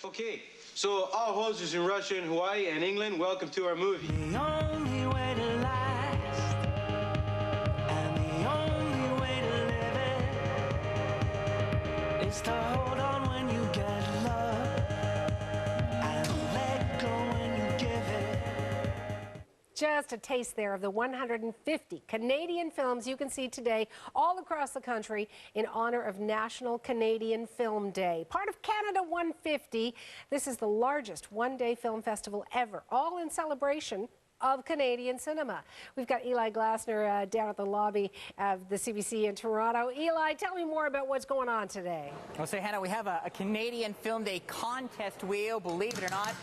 Okay, so all hosters in Russia and Hawaii and England, welcome to our movie. The only way to last, and the only way to live it, is to hold on when you get love, and let go when you give it. Just a taste there of the 150 Canadian films you can see today all across the country in honor of National Canadian Film Day. Part of Canada 150, this is the largest one-day film festival ever, all in celebration of Canadian cinema. We've got Eli Glasner down at the lobby of the CBC in Toronto. Eli, tell me more about what's going on today. Well, so Hannah, we have a Canadian Film Day contest wheel, believe it or not.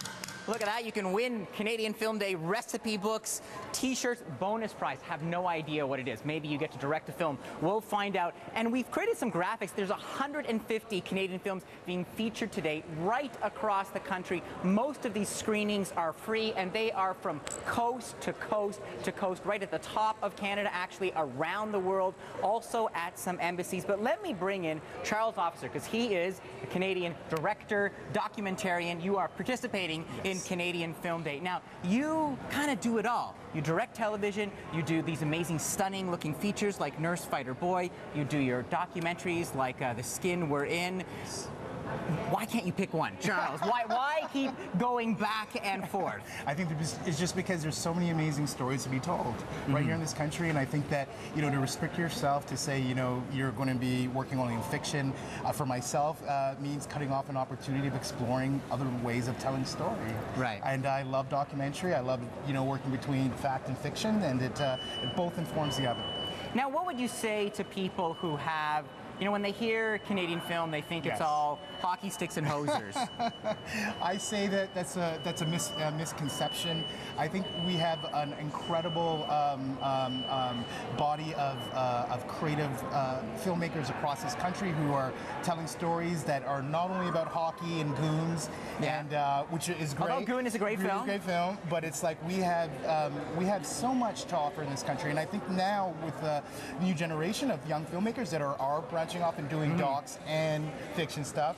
Look at that, you can win Canadian Film Day recipe books, t-shirts, bonus prize. Have no idea what it is. Maybe you get to direct a film. We'll find out. And we've created some graphics. There's 150 Canadian films being featured today right across the country. Most of these screenings are free, and they are from coast to coast to coast, right at the top of Canada, actually around the world, also at some embassies. But let me bring in Charles Officer, because he is a Canadian director, documentarian. You are participating in Canadian Film Day. Now, you kind of do it all. You direct television, you do these amazing, stunning looking features like Nurse Fighter Boy, you do your documentaries like The Skin We're In. Why can't you pick one? Charles, why keep going back and forth? I think it's just because there's so many amazing stories to be told right here in this country, and I think that, you know, to restrict yourself to say, you know, you're going to be working only in fiction, for myself, means cutting off an opportunity of exploring other ways of telling story. Right. And I love documentary. I love, you know, working between fact and fiction, and it both informs the other. Now, what would you say to people who have, you know, when they hear Canadian film, they think it's all hockey sticks and hosers? I say that that's a misconception. I think we have an incredible body of creative filmmakers across this country who are telling stories that are not only about hockey and goons, and which is great. Although Goon is a great film. It's a great film, but it's like we have so much to offer in this country, and I think now with the new generation of young filmmakers that are branching off and doing docs and fiction stuff,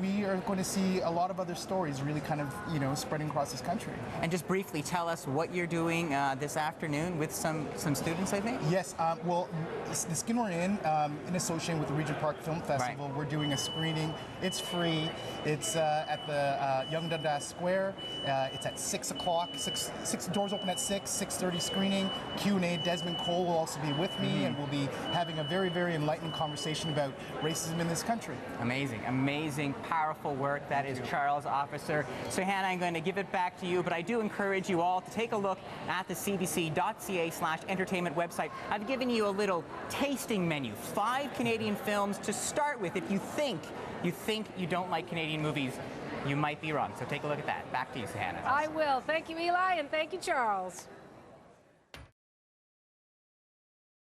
we are going to see a lot of other stories really kind of, you know, spreading across this country. And just briefly tell us what you're doing this afternoon with some students, I think? Yes, well, The Skin We're In association with the Regent Park Film Festival, we're doing a screening. It's free. It's at the Yonge Dundas Square. It's at 6 o'clock. Six doors open at 6, 6:30 screening. Q&A. Desmond Cole will also be with me, and we'll be having a very, very enlightening conversation about racism in this country. Amazing, amazing, powerful work. That is Charles Officer. So Hannah, I'm going to give it back to you, but I do encourage you all to take a look at the cbc.ca/entertainment website. I've given you a little tasting menu, 5 Canadian films to start with. If you think you don't like Canadian movies, you might be wrong. So take a look at that. Back to you, Hannah. I will. Thank you, Eli, and thank you, Charles.